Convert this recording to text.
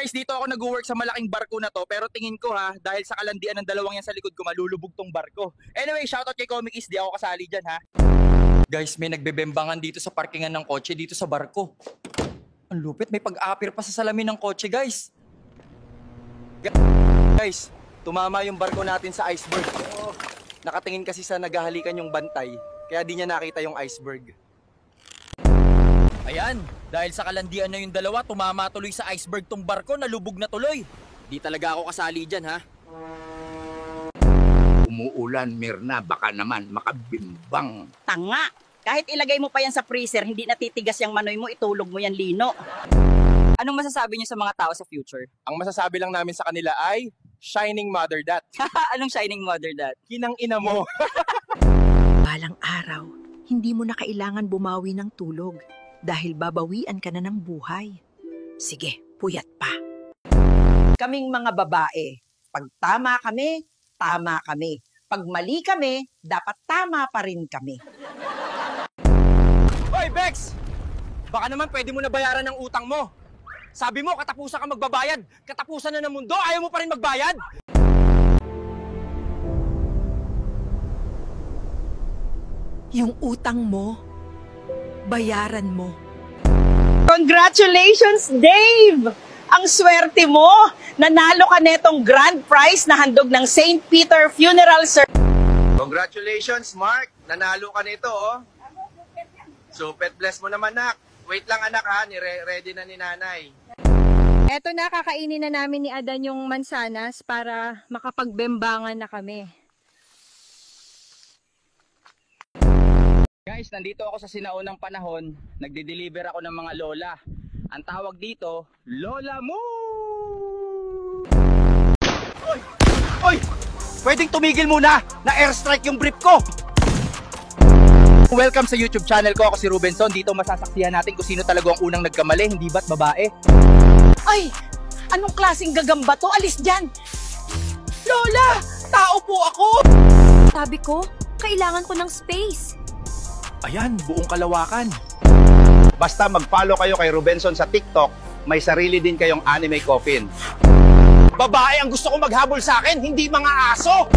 Guys, dito ako nag-work sa malaking barko na to, pero tingin ko ha, dahil sa kalandian ng dalawang yan sa likod ko, malulubog tong barko. Anyway, shoutout kay Comic Is, di ako kasali dyan ha. Guys, may nagbebembangan dito sa parkingan ng kotse dito sa barko. Ang lupit, may pag-apir pa sa salamin ng kotse, guys. Guys, tumama yung barko natin sa iceberg. Nakatingin kasi sa naghahalikan yung bantay, kaya di niya nakita yung iceberg. Ayan, dahil sa kalandian na yung dalawa, tumama tuloy sa iceberg tong barko, nalubog na tuloy. Di talaga ako kasali dyan, ha? Umuulan, Mirna, baka naman makabimbang. Tanga! Kahit ilagay mo pa yan sa freezer, hindi natitigas yung manoy mo, itulog mo yan, Lino. Anong masasabi niyo sa mga tao sa future? Ang masasabi lang namin sa kanila ay, shining mother that. Anong shining mother that? Kinang ina mo. Balang araw, hindi mo na kailangan bumawi ng tulog dahil babawian ka na ng buhay. Sige, puyat pa. Kaming mga babae, pag tama kami, tama kami. Pag mali kami, dapat tama pa rin kami. Hoy, Bex! Baka naman pwede mo na bayaran ng utang mo. Sabi mo, katapusan ka magbabayad. Katapusan na ng mundo, ayaw mo pa rin magbayad? Yung utang mo, bayaran mo. Congratulations, Dave! Ang swerte mo! Nanalo ka netong grand prize na handog ng St. Peter Funeral Service. Congratulations, Mark! Nanalo ka nito, oh. Super bless mo naman, nak. Wait lang, anak, ha. Ready na ni nanay. Eto na, kakainin na namin ni Adan yung mansanas para makapagbembangan na kami. Guys, nandito ako sa sinaunang panahon. Nagde-deliver ako ng mga lola. Ang tawag dito, Lola Moo! Oy! Oy! Pwedeng tumigil muna! Na-airstrike yung brief ko! Welcome sa YouTube channel ko. Ako si Rubenson. Dito masasaksihan natin kung sino talaga ang unang nagkamali, hindi ba't babae? Ay! Anong klaseng gagamba to? Alis dyan! Lola! Tao po ako! Sabi ko, kailangan ko ng space. Ayan, buong kalawakan. Basta mag-follow kayo kay Rubenson sa TikTok, may sarili din kayong anime coffin. Babae ang gusto ko maghabol sa akin, hindi mga aso!